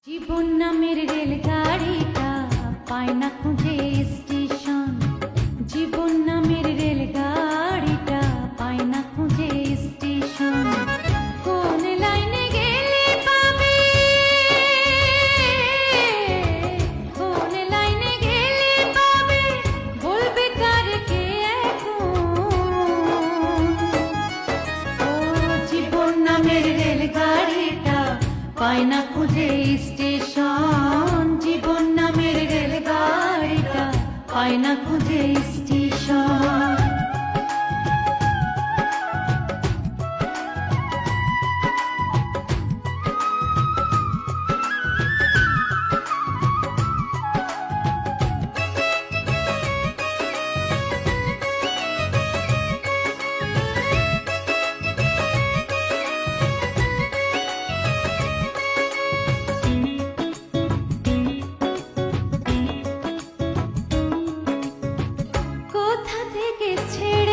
জীবন নামের রেলগাড়িটা পায় না খুঁজে স্টেশন। জীবন নামের রেলগাড়িটা পায় না খুঁজে স্টেশন। কোন লাইনে গেলে পাবে, কোন লাইনে গেলে পাবে, বলবে কার কে এখন। ও জীবন নামের রেলগাড়িটা পায় না খুঁজে স্টেশন। জীবন নামের রেলগাড়িটা পায় না খুঁজে স্টেশন। কোথা থেকে ছেড়ে